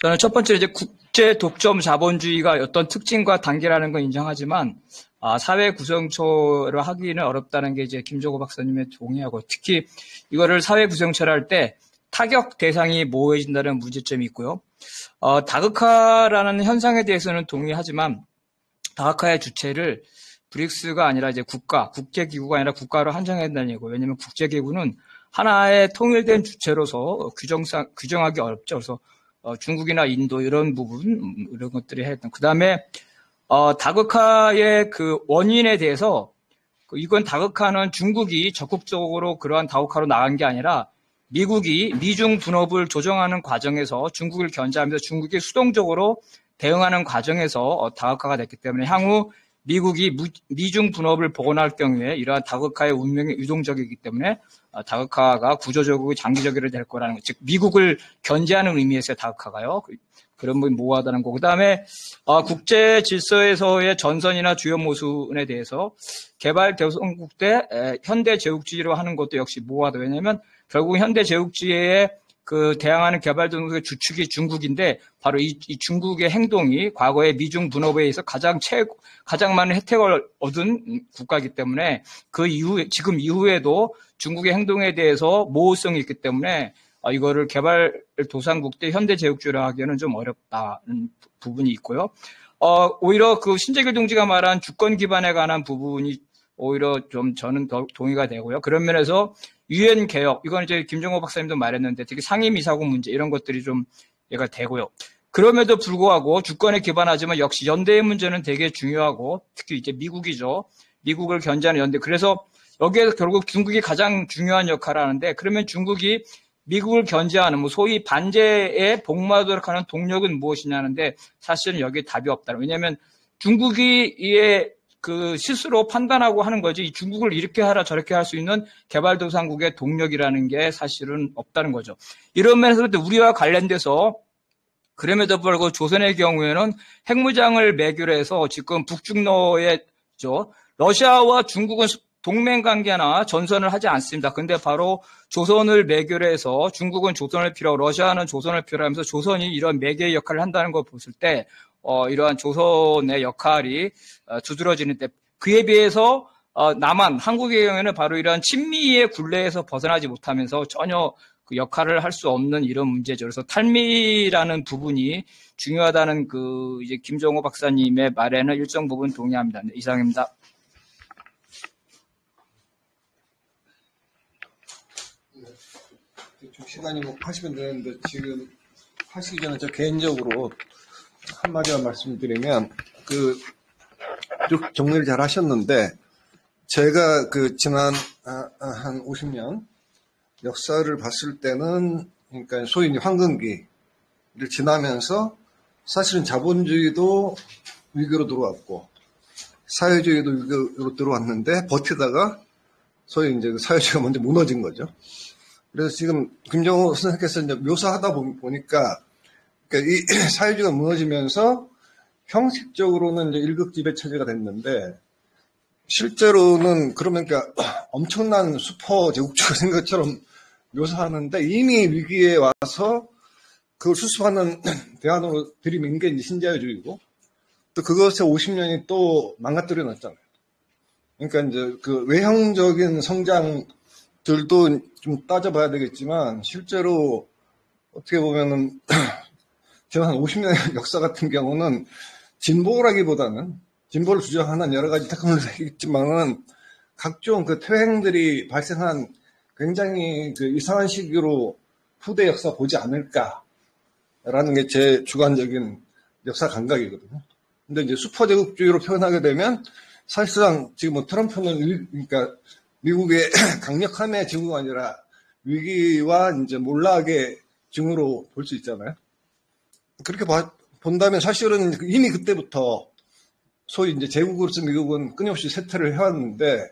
저는 첫 번째로 이제 국제 독점 자본주의가 어떤 특징과 단계라는 건 인정하지만, 사회 구성초를 하기는 어렵다는 게 이제 김종호 박사님의 동의하고, 특히 이거를 사회 구성초를 할 때 타격 대상이 모호해진다는 문제점이 있고요. 다극화라는 현상에 대해서는 동의하지만, 다극화의 주체를 브릭스가 아니라 이제 국제기구가 아니라 국가로 한정해야 된다는 얘기고, 왜냐면 국제기구는 하나의 통일된 주체로서 규정하기 어렵죠. 그래서 중국이나 인도 이런 부분, 이런 것들이 했던. 그 다음에, 다극화의 그 원인에 대해서, 이건 다극화는 중국이 적극적으로 그러한 다극화로 나간 게 아니라 미국이 미중 분업을 조정하는 과정에서 중국을 견제하면서 중국이 수동적으로 대응하는 과정에서 다극화가 됐기 때문에 향후 미국이 미중 분업을 복원할 경우에 이러한 다극화의 운명이 유동적이기 때문에 다극화가 구조적이고 장기적으로 될 거라는 것, 즉 미국을 견제하는 의미에서의 다극화가요. 그런 부분이 모호하다는 거. 그다음에 국제 질서에서의 전선이나 주요 모순에 대해서 개발도상국 대 현대 제국주의로 하는 것도 역시 모호하다. 왜냐하면 결국 현대 제국주의에 대항하는 개발도상국의 주축이 중국인데 바로 이 중국의 행동이 과거에 미중 분업에 의해서 가장 많은 혜택을 얻은 국가이기 때문에 지금 이후에도 중국의 행동에 대해서 모호성이 있기 때문에 이거를 개발도상국 대 현대 제국주의로 하기에는 좀 어렵다는 부분이 있고요. 오히려 그 신재길 동지가 말한 주권 기반에 관한 부분이 오히려 좀 저는 더 동의가 되고요. 그런 면에서 유엔 개혁, 이건 이제 김종호 박사님도 말했는데 특히 상임이사국 문제 이런 것들이 좀 얘가 되고요. 그럼에도 불구하고 주권에 기반하지만 역시 연대의 문제는 되게 중요하고 특히 이제 미국이죠. 미국을 견제하는 연대. 그래서 여기에서 결국 중국이 가장 중요한 역할을 하는데 그러면 중국이 미국을 견제하는 소위 반제에 복마도록 하는 동력은 무엇이냐는데 사실은 여기에 답이 없다. 왜냐하면 중국이 스스로 판단하고 하는 거지 이 중국을 이렇게 하라 저렇게 할 수 있는 개발도상국의 동력이라는 게 사실은 없다는 거죠. 이런 면에서 우리와 관련돼서 그럼에도 불구하고 조선의 경우에는 핵무장을 매개로 해서 지금 북중러에 러시아와 중국은 동맹관계나 전선을 하지 않습니다. 근데 바로 조선을 매개로 해서 중국은 조선을 필요하고 러시아는 조선을 필요하면서 조선이 이런 매개의 역할을 한다는 걸 봤을 때 이러한 조선의 역할이 두드러지는데 그에 비해서 남한, 한국의 경우에는 바로 이러한 친미의 굴레에서 벗어나지 못하면서 전혀 그 역할을 할 수 없는 이런 문제죠. 그래서 탈미라는 부분이 중요하다는 이제 김종호 박사님의 말에는 일정 부분 동의합니다. 네, 이상입니다. 좀 시간이 하시면 되는데 지금 하시기 전에 저 개인적으로 한마디만 말씀드리면 쭉 정리를 잘 하셨는데 제가 지난 한 50년 역사를 봤을 때는 그러니까 소위 황금기를 지나면서 사실은 자본주의도 위기로 들어왔고 사회주의도 위기로 들어왔는데 버티다가 소위 이제 사회주의가 먼저 무너진 거죠. 그래서 지금 김정호 선생님께서 이제 묘사하다 보니까 그러니까 이 사회주의가 무너지면서 형식적으로는 이제 일극지배 체제가 됐는데 실제로는 그러니까 엄청난 슈퍼 제국주의가 된 것처럼 묘사하는데 이미 위기에 와서 그걸 수습하는 대안으로 들이민 게 이제 신자유주의고 또 그것에 50년이 또 망가뜨려 놨잖아요. 그러니까 이제 외형적인 성장들도 좀 따져봐야 되겠지만 실제로 어떻게 보면은 지난 한 50년의 역사 같은 경우는 진보라기보다는 진보를 주장하는 여러 가지 테크놀로지가 있지만은 각종 퇴행들이 발생한 굉장히 이상한 시기로 후대 역사 보지 않을까라는 게 제 주관적인 역사 감각이거든요. 근데 이제 슈퍼제국주의로 표현하게 되면 사실상 지금 트럼프는 그러니까 미국의 강력함의 증후가 아니라 위기와 이제 몰락의 증후로 볼 수 있잖아요. 그렇게 본다면 사실은 이미 그때부터 소위 이제 제국으로서 미국은 끊임없이 쇠퇴를 해왔는데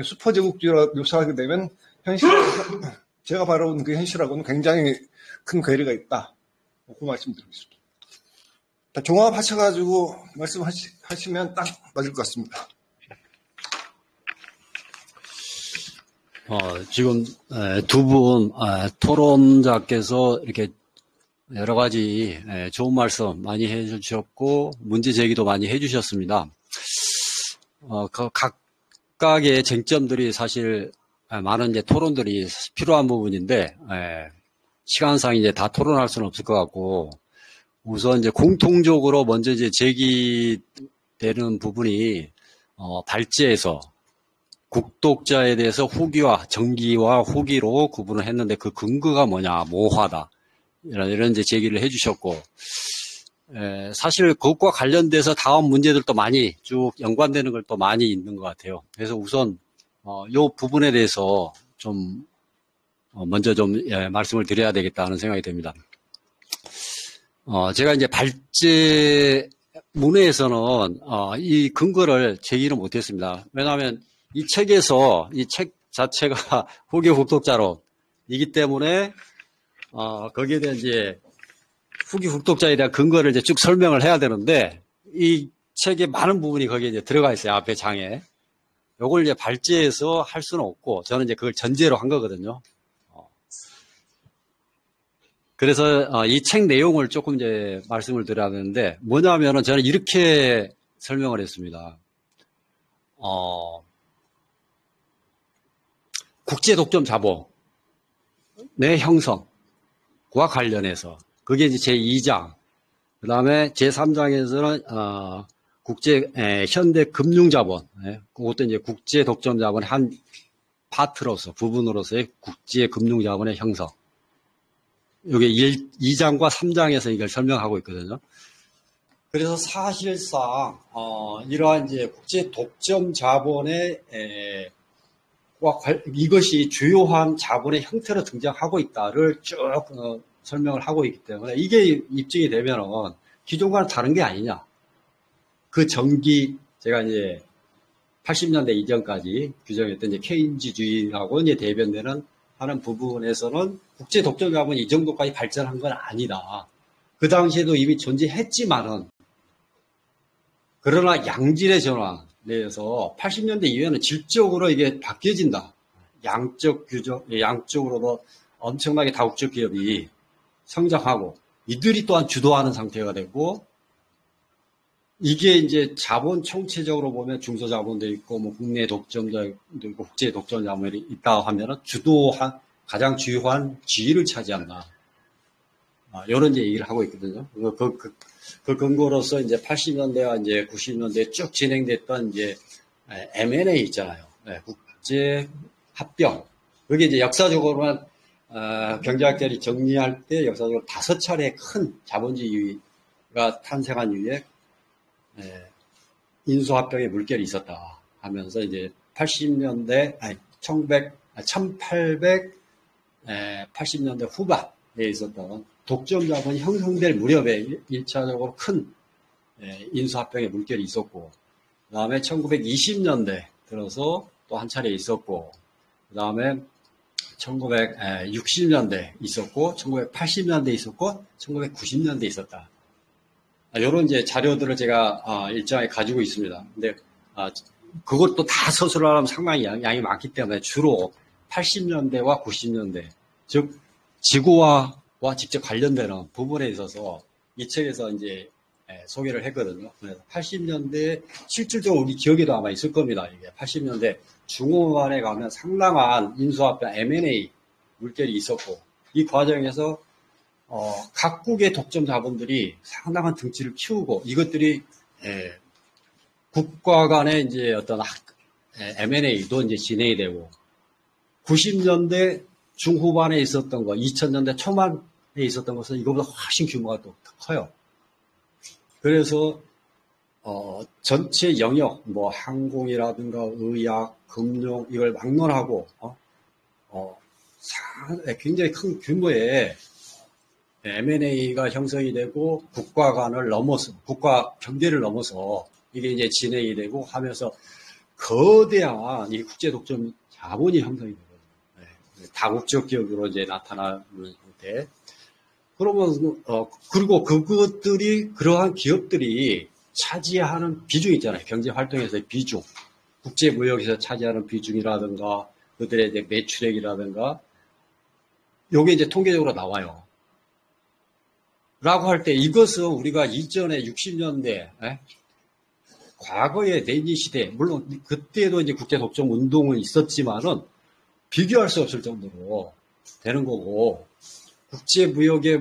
슈퍼제국주의로 묘사하게 되면 제가 바라본 그 현실하고는 굉장히 큰 괴리가 있다. 그 말씀드리겠습니다. 종합하셔가지고 말씀하시면 딱 맞을 것 같습니다. 지금 두 분 토론자께서 이렇게 여러 가지 좋은 말씀 많이 해주셨고 문제 제기도 많이 해주셨습니다. 그 각각의 쟁점들이 사실 많은 이제 토론들이 필요한 부분인데 시간상 이제 다 토론할 수는 없을 것 같고 우선 이제 공통적으로 먼저 이제 제기되는 부분이 발제에서 국독자에 대해서 후기와 정기와 후기로 구분을 했는데 그 근거가 뭐냐, 모호하다. 이런 이제 제기를 해주셨고, 사실 그것과 관련돼서 다음 문제들도 많이 쭉 연관되는 걸 또 많이 있는 것 같아요. 그래서 우선, 이 부분에 대해서 좀, 먼저 좀, 말씀을 드려야 되겠다는 생각이 듭니다. 제가 이제 발제 문회에서는, 이 근거를 제기를 못했습니다. 왜냐하면 이 책에서, 이 책 자체가 후기 국독자로이기 때문에, 거기에 대한 이제 후기 국독자에 대한 근거를 이제 쭉 설명을 해야 되는데, 이 책의 많은 부분이 거기에 이제 들어가 있어요. 앞에 장에. 요걸 이제 발제해서 할 수는 없고, 저는 이제 그걸 전제로 한 거거든요. 그래서 이 책 내용을 조금 이제 말씀을 드려야 되는데, 뭐냐면은 저는 이렇게 설명을 했습니다. 국제 독점 자본의 형성과 관련해서 그게 이제 제2장, 그 다음에 제3장에서는 국제 현대 금융 자본, 그것도 이제 국제 독점 자본의 한 파트로서 부분으로서의 국제 금융 자본의 형성. 이게 2장과 3장에서 이걸 설명하고 있거든요. 그래서 사실상 이러한 이제 국제 독점 자본의 이것이 주요한 자본의 형태로 등장하고 있다를 쭉 설명을 하고 있기 때문에 이게 입증이 되면은 기존과는 다른 게 아니냐. 그 전기 제가 이제 80년대 이전까지 규정했던 이제 케인즈주의하고 이제 대변되는 하는 부분에서는 국제 독점 자본이 이 정도까지 발전한 건 아니다. 그 당시에도 이미 존재했지만은 그러나 양질의 전환에 의해서 80년대 이후에는 질적으로 이게 바뀌어진다. 양적 규정, 양쪽으로도 엄청나게 다국적 기업이 성장하고 이들이 또한 주도하는 상태가 되고 이게 이제 자본 총체적으로 보면 중소자본도 있고 뭐 국내 독점도 있고 국제 독점 자본이 있다 하면은 가장 주요한 지위를 차지한다. 이런 이제 얘기를 하고 있거든요. 그 근거로서 이제 80년대와 이제 90년대에 쭉 진행됐던 이제 M&A 있잖아요. 국제 합병. 그게 이제 역사적으로만 경제학자들이 정리할 때 역사적으로 5차례 큰 자본주의가 탄생한 이후에 인수합병의 물결이 있었다 하면서 이제 1880년대 후반에 있었던 독점 자본이 형성될 무렵에 1차적으로 큰 인수합병의 물결이 있었고, 그 다음에 1920년대 들어서 또 한 차례 있었고, 그 다음에 1960년대 있었고, 1980년대 있었고, 1990년대 있었다. 이런 이제 자료들을 제가 일정하게 가지고 있습니다. 근데 그것도 다 서술을 하면 상당히 양이 많기 때문에 주로 80년대와 90년대, 즉 지구와 직접 관련되는 부분에 있어서 이 책에서 이제 소개를 했거든요. 80년대 실질적으로 우리 기억에도 아마 있을 겁니다. 이게 80년대 중후반에 가면 상당한 인수합병 M&A 물결이 있었고 이 과정에서 각국의 독점 자본들이 상당한 등치를 키우고 이것들이 국가 간의 이제 어떤 M&A도 이제 진행이 되고 90년대 중후반에 있었던 거, 2000년대 초반에 있었던 것은 이거보다 훨씬 규모가 또 커요. 그래서 전체 영역, 뭐 항공이라든가 의학, 금융 이걸 막론하고 굉장히 큰 규모의 M&A가 형성이 되고 국가 간을 넘어서 국가 경계를 넘어서 이게 이제 진행이 되고 하면서 거대한 이 국제 독점 자본이 형성이 되거든요. 다국적 기업으로 이제 나타나는 형태. 그러면 그리고 그러한 기업들이 차지하는 비중 있잖아요. 경제 활동에서의 비중, 국제 무역에서 차지하는 비중이라든가 그들의 이제 매출액이라든가 요게 이제 통계적으로 나와요. 라고 할 때 이것은 우리가 이전에 60년대, 과거의 레닌 시대, 물론 그때도 이제 국제 독점 운동은 있었지만은 비교할 수 없을 정도로 되는 거고, 국제 무역의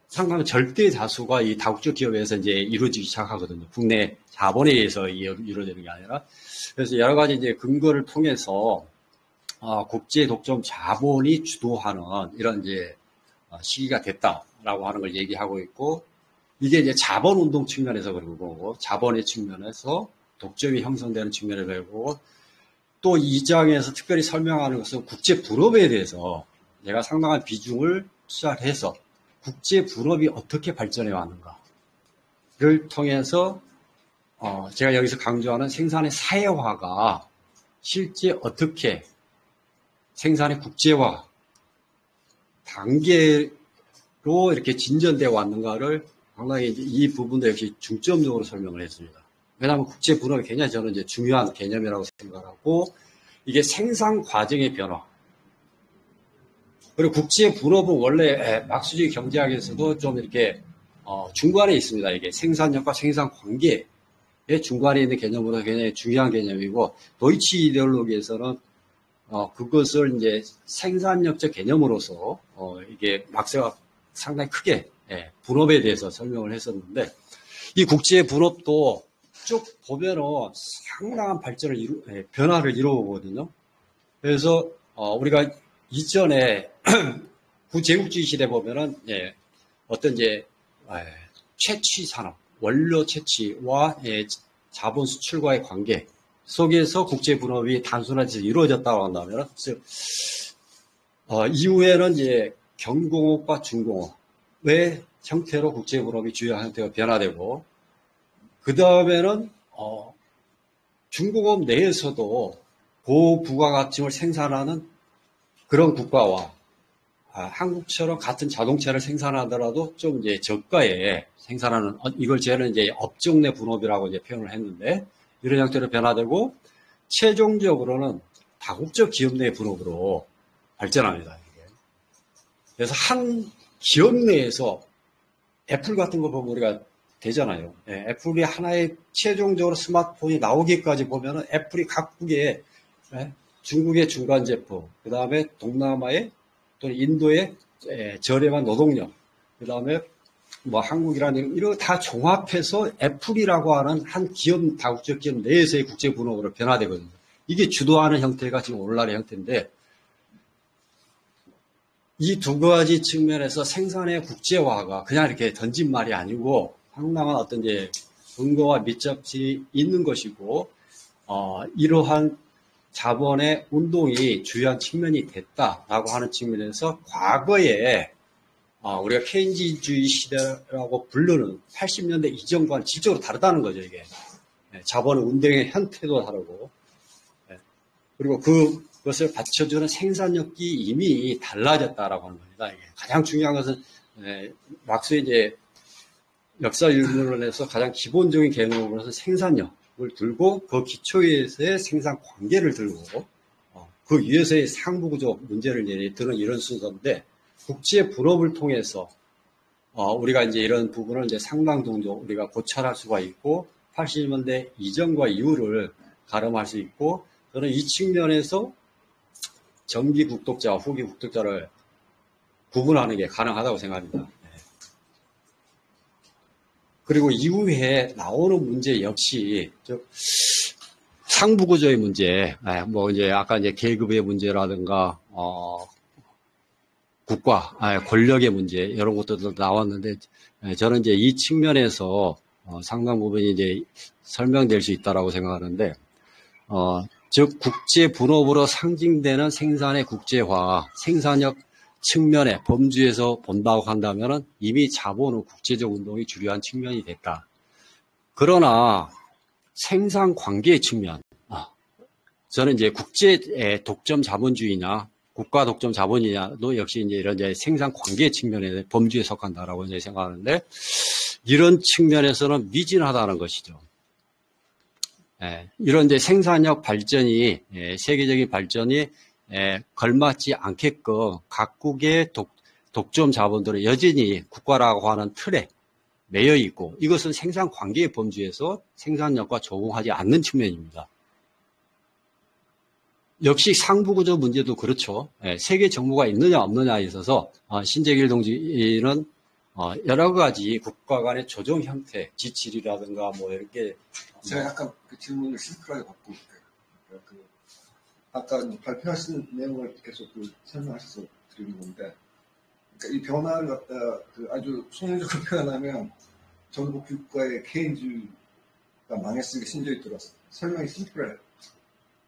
상당 절대 다수가 이 다국적 기업에서 이제 이루어지기 시작하거든요. 국내 자본에 의해서 이루어지는 게 아니라. 그래서 여러 가지 이제 근거를 통해서 국제 독점 자본이 주도하는 이런 이제 시기가 됐다라고 하는 걸 얘기하고 있고, 이게 이제 자본 운동 측면에서 그리고 자본의 측면에서 독점이 형성되는 측면에서 그리고 또 이 장에서 특별히 설명하는 것은 국제 분업에 대해서 내가 상당한 비중을 투자해서 국제 분업이 어떻게 발전해 왔는가를 통해서 제가 여기서 강조하는 생산의 사회화가 실제 어떻게 생산의 국제화 단계로 이렇게 진전되어 왔는가를 상당히 이 부분도 역시 중점적으로 설명을 했습니다. 왜냐하면 국제 분업이 굉장히 저는 이제 중요한 개념이라고 생각하고, 이게 생산 과정의 변화. 그리고 국제 분업은 원래 막스주의 경제학에서도 좀 이렇게 중간에 있습니다. 이게 생산력과 생산 관계의 중간에 있는 개념으로 굉장히 중요한 개념이고, 도이치 이데올로기에서는 그것을 이제 생산력적 개념으로서 이게 막스가 상당히 크게 분업에 대해서 설명을 했었는데, 이 국제 분업도 쭉 보면은 상당한 발전을 변화를 이루어오거든요. 그래서 우리가 이전에 구제국주의 시대 보면은 어떤 이제 채취 산업, 원료 채취와 자본 수출과의 관계 속에서 국제 분업이 단순화돼서 이루어졌다고 한다면, 즉 이후에는 이제 경공업과 중공업의 형태로 국제 분업이 주요 형태가 변화되고, 그 다음에는 중공업 내에서도 고부가가치를 생산하는 그런 국가와 한국처럼 같은 자동차를 생산하더라도 좀 이제 저가에 생산하는, 이걸 저는 이제 업종 내 분업이라고 이제 표현을 했는데, 이런 형태로 변화되고, 최종적으로는 다국적 기업 내 분업으로 발전합니다. 이게. 그래서 한 기업 내에서 애플 같은 거 보면 우리가 되잖아요. 애플이 하나의 최종적으로 스마트폰이 나오기까지 보면은 애플이 각국의 중국의 중간 제품, 그 다음에 동남아의 또는 인도의 저렴한 노동력, 그 다음에 뭐 한국이라는 이런 다 종합해서 애플이라고 하는 한 기업, 다국적 기업 내에서의 국제 분업으로 변화되거든요. 이게 주도하는 형태가 지금 오늘날의 형태인데, 이 두 가지 측면에서 생산의 국제화가 그냥 이렇게 던진 말이 아니고 상당한 어떤 이제 근거와 밀접이 있는 것이고, 이러한 자본의 운동이 주요한 측면이 됐다라고 하는 측면에서 과거에 우리가 케인즈주의 시대라고 부르는 80년대 이전과는 질적으로 다르다는 거죠, 이게. 자본 운동의 형태도 다르고, 그리고 그것을 받쳐주는 생산력이 이미 달라졌다라고 하는 겁니다. 이게 가장 중요한 것은 막스의 이제 역사 인문론에서 가장 기본적인 개념으로서 생산력을 들고, 그 기초에서의 생산 관계를 들고, 그 위에서의 상부구조 문제를 드는 이런 순서인데, 국제 분업을 통해서 우리가 이제 이런 부분을 이제 상당 정도 우리가 고찰할 수가 있고, 80년대 이전과 이후를 가름할 수 있고, 저는 이 측면에서 정기 국독자와 후기 국독자를 구분하는 게 가능하다고 생각합니다. 그리고 이후에 나오는 문제 역시 상부구조의 문제, 뭐 이제 아까 이제 계급의 문제라든가 국가, 권력의 문제 이런 것들도 나왔는데, 저는 이제 이 측면에서 상당 부분이 이제 설명될 수 있다라고 생각하는데, 즉 국제 분업으로 상징되는 생산의 국제화, 생산력 측면에 범주에서 본다고 한다면 이미 자본은 국제적 운동이 주요한 측면이 됐다. 그러나 생산 관계의 측면, 저는 이제 국제 독점 자본주의냐 국가 독점 자본이냐도 역시 이제 이런 이제 생산 관계 측면에 범주에 속한다라고 이제 생각하는데, 이런 측면에서는 미진하다는 것이죠. 이런 이제 생산력 발전이 세계적인 발전이 걸맞지 않게끔 각국의 독점 자본들은 여전히 국가라고 하는 틀에 매여 있고 이것은 생산 관계의 범주에서 생산력과 적응하지 않는 측면입니다. 역시 상부구조 문제도 그렇죠. 세계 정부가 있느냐 없느냐에 있어서 신재길 동지는 여러 가지 국가 간의 조정 형태, 지질이라든가 뭐 이렇게 제가 약간 그 질문을 심플하게 바꿔볼게요. 아까 발표하신 내용을 계속 설명하셔서 드리는 건데, 그러니까 이 변화를 갖다 아주 총론적으로 표현하면 정부 국가의 케인즈가 망했으니까 신조에 들어왔어요. 설명이 심플해요.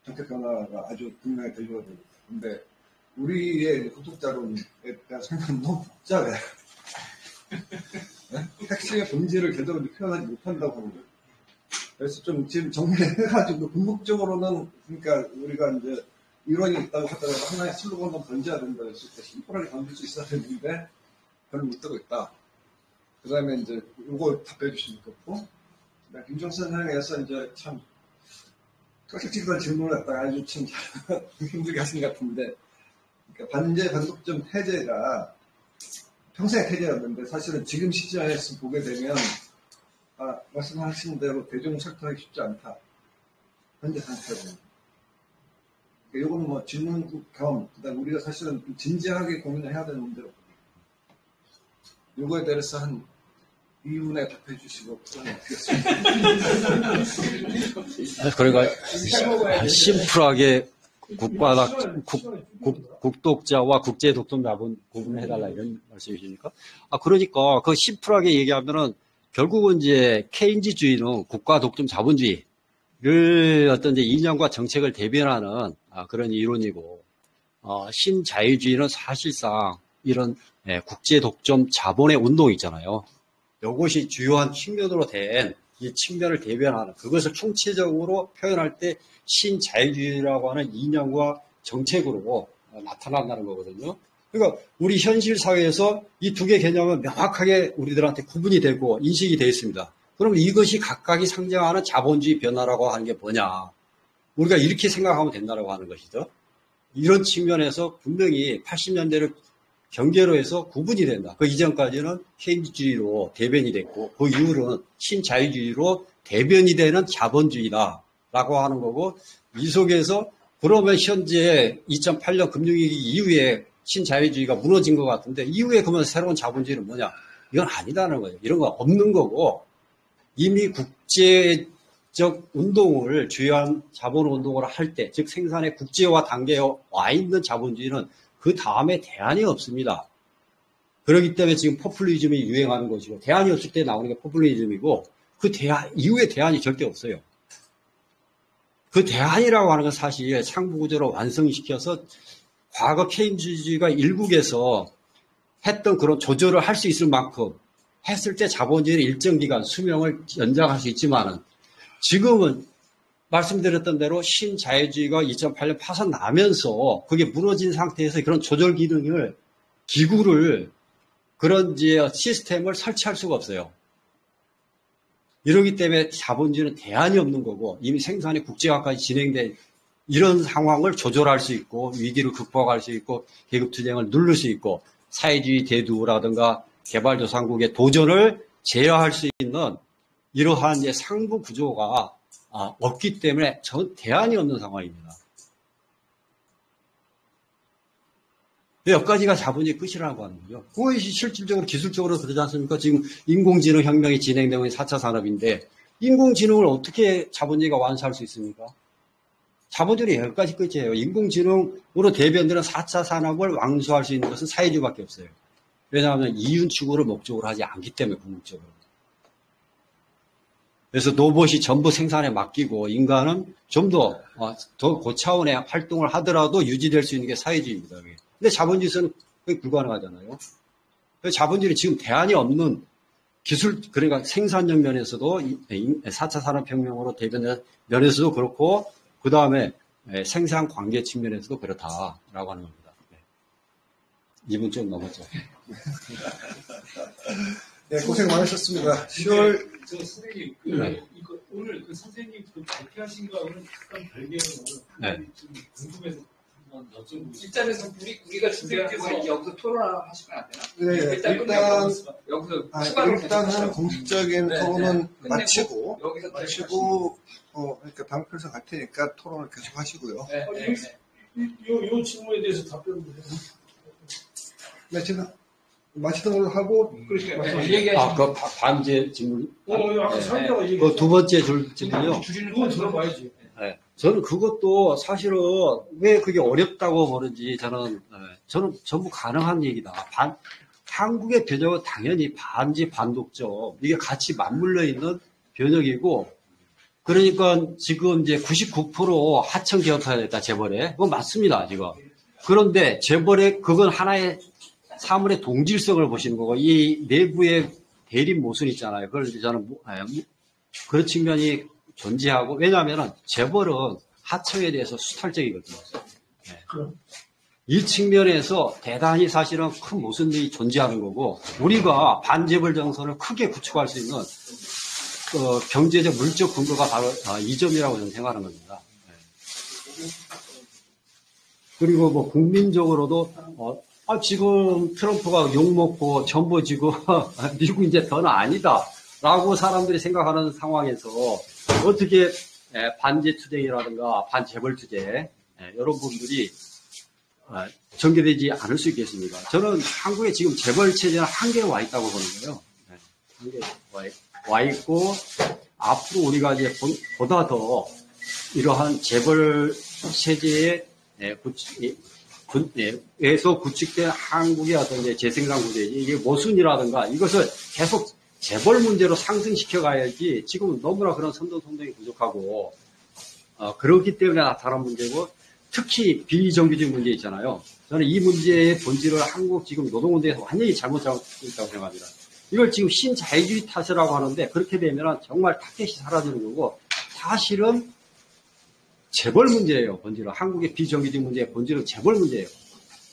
정책 변화가 아주 분명히 들려야 됩니다. 근데 우리의 구독자론에 대한 설명은 너무 복잡해요. 네? 핵심의 본질을 제대로 표현하지 못한다고 하는 거예요. 그래서 좀 지금 정리해가지고 궁극적으로는 그러니까 우리가 이제 이론이 있다고 하더라도 하나의 슬로건을 던져야 된다 했을 때 심플하게 던질 수 있어야 되는데 별로 못 뜨고 있다. 그 다음에 이제 이거 답해 주시면 좋겠고, 김종선 선생님께서 이제 참 솔직한 질문을 갖다가 아주 참 힘들게 하신 것 같은데, 그러니까 반제 반독점 해제가 평생의 태제였는데 사실은 지금 시점에서 보게 되면 말씀하신 대로 대중 설득하기 쉽지 않다. 현재 상태로는. 그러니까 이거는 뭐 질문 겸, 그다음 우리가 사실은 진지하게 고민을 해야 되는데 이거에 대해서 한 2분에 답해 주시고 그러니까 심플하게 국독자와 국제 독점 자본 구분을 해달라 이런 말씀이십니까? 그러니까 그 심플하게 얘기하면은 결국은 이제 케인즈주의는 국가 독점 자본주의를 어떤 이제 이념과 정책을 대변하는 그런 이론이고, 신자유주의는 사실상 이런 국제 독점 자본의 운동이 있잖아요. 이것이 주요한 측면으로 된 이 측면을 대변하는, 그것을 총체적으로 표현할 때 신자유주의라고 하는 이념과 정책으로 나타난다는 거거든요. 그러니까 우리 현실 사회에서 이 두 개 개념은 명확하게 우리들한테 구분이 되고 인식이 되어 있습니다. 그럼 이것이 각각이 상징하는 자본주의 변화라고 하는 게 뭐냐? 우리가 이렇게 생각하면 된다고 하는 것이죠. 이런 측면에서 분명히 80년대를 경계로 해서 구분이 된다. 그 이전까지는 케인즈주의로 대변이 됐고 그 이후로는 신자유주의로 대변이 되는 자본주의다라고 하는 거고, 이 속에서 그러면 현재 2008년 금융위기 이후에 신자유주의가 무너진 것 같은데 이후에 그러면 새로운 자본주의는 뭐냐? 이건 아니다는 거예요. 이런 거 없는 거고, 이미 국제적 운동을 주요한 자본운동을 할 때, 즉 생산의 국제화 단계에 와 있는 자본주의는 그 다음에 대안이 없습니다. 그렇기 때문에 지금 포퓰리즘이 유행하는 것이고, 대안이 없을 때 나오는 게 포퓰리즘이고, 그 대안 이후에 대안이 절대 없어요. 그 대안이라고 하는 건 사실 상부구조로 완성시켜서 과거 케인즈주의가 일국에서 했던 그런 조절을 할 수 있을 만큼 했을 때 자본주의는 일정 기간 수명을 연장할 수 있지만은, 지금은 말씀드렸던 대로 신자유주의가 2008년 파산 나면서 그게 무너진 상태에서 그런 조절 기구를 그런 이제 시스템을 설치할 수가 없어요. 이러기 때문에 자본주의는 대안이 없는 거고, 이미 생산이 국제화까지 진행된 이런 상황을 조절할 수 있고, 위기를 극복할 수 있고, 계급투쟁을 누를 수 있고, 사회주의 대두라든가 개발도상국의 도전을 제어할 수 있는 이러한 이제 상부 구조가 없기 때문에 전 대안이 없는 상황입니다. 여기까지가 자본주의 끝이라고 하는 거죠. 그것이 실질적으로 기술적으로 그러지 않습니까? 지금 인공지능 혁명이 진행되고 있는 4차 산업인데 인공지능을 어떻게 자본주의가 완수할 수 있습니까? 자본주의는 여기까지 끝이에요. 인공지능으로 대변되는 4차 산업을 완수할 수 있는 것은 사회주의밖에 없어요. 왜냐하면 이윤 추구를 목적으로 하지 않기 때문에 궁극적으로. 그래서 로봇이 전부 생산에 맡기고 인간은 좀 더 고차원의 활동을 하더라도 유지될 수 있는 게 사회주의입니다. 근데 자본주의에서는 그게 불가능하잖아요. 그래서 자본주의는 지금 대안이 없는 기술, 그러니까 생산력 면에서도 4차 산업혁명으로 대변된 면에서도 그렇고, 그 다음에 생산 관계 측면에서도 그렇다라고 하는 겁니다. 2분 좀 넘었죠. 네, 고생 많으셨습니다. 10월. 저 선생님, 오늘 그 선생님 발표하신 거하고는 약간 별개로 좀 궁금해서 일단은 우리가 준비한 거 여기서 토론하시면 안 되나? 네, 일단 여기서 추가로 일단은 공식적인 네, 토론은 네. 끝내고 마치고, 여기서 그러니까 당표에서 갈 테니까 토론을 계속 하시고요. 네, 네, 네. 요 질문에 대해서 답변을 해요. 네, 지금 마치던 걸로 하고, 그러니까 얘기하시면 그 반제 질문. 아까 네, 상대가 그 얘기했어. 두 번째 질문요. 줄이는 그건 건 들어봐야지. 네. 저는 그것도 사실은 왜 그게 어렵다고 보는지 저는 전부 가능한 얘기다. 한국의 변혁은 당연히 반지 반독점 이게 같이 맞물려 있는 변혁이고 그러니까 지금 이제 99% 하청 개혁해야겠다 재벌에 그건 맞습니다 지금. 그런데 재벌에 그건 하나의 사물의 동질성을 보시는 거고 이 내부의 대립 모순 있잖아요. 그걸 저는 그런 측면이 존재하고 왜냐하면 재벌은 하청에 대해서 수탈적이거든요. 네. 이 측면에서 대단히 사실은 큰 모순이 존재하는 거고 우리가 반재벌 정선을 크게 구축할 수 있는 경제적 물적 근거가 바로 이 점이라고 저는 생각하는 겁니다. 네. 그리고 뭐 국민적으로도 지금 트럼프가 욕먹고 전부 지금 미국 이제 더는 아니다라고 사람들이 생각하는 상황에서 어떻게 반제 투쟁이라든가 반재벌 투쟁 이런 부분들이 전개되지 않을 수 있겠습니까? 저는 한국에 지금 재벌 체제는 한계에 와 있다고 보는 거예요. 한계에 와 있고 앞으로 우리가 이제 보다 더 이러한 재벌 체제에 에서 구축된 한국의 어떤 이제 재생산 구조 이게 모순이라든가 이것을 계속 재벌 문제로 상승시켜 가야지 지금은 너무나 그런 선동성동이 부족하고 그렇기 때문에 나타난 문제고 특히 비정규직 문제 있잖아요. 저는 이 문제의 본질을 한국 지금 노동운동에서 완전히 잘못 잡고 있다고 생각합니다. 이걸 지금 신자유주의 탓이라고 하는데 그렇게 되면 정말 타겟이 사라지는 거고 사실은 재벌 문제예요. 본질은 한국의 비정규직 문제의 본질은 재벌 문제예요.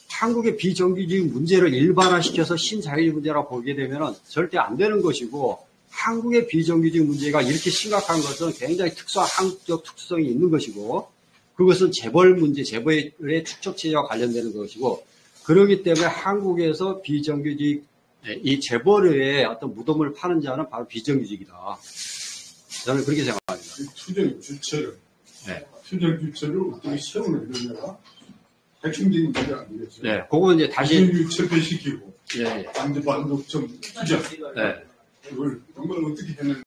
한국의 비정규직 문제를 일반화시켜서 신자유주의 문제라고 보게 되면 절대 안 되는 것이고 한국의 비정규직 문제가 이렇게 심각한 것은 굉장히 특수한 한국적 특수성이 있는 것이고 그것은 재벌 문제, 재벌의 축적체제와 관련되는 것이고 그렇기 때문에 한국에서 비정규직, 이 재벌의 어떤 무덤을 파는 자는 바로 비정규직이다. 저는 그렇게 생각합니다. 투쟁 주체를, 네. 투쟁 주체를 어떻게 세우는 거냐. 핵심적인 문제 아니겠어요? 네, 그거 이제 다시. 투쟁 철폐시키고, 예, 예. 반독점 투쟁. 네. 이걸 정말 어떻게 해낼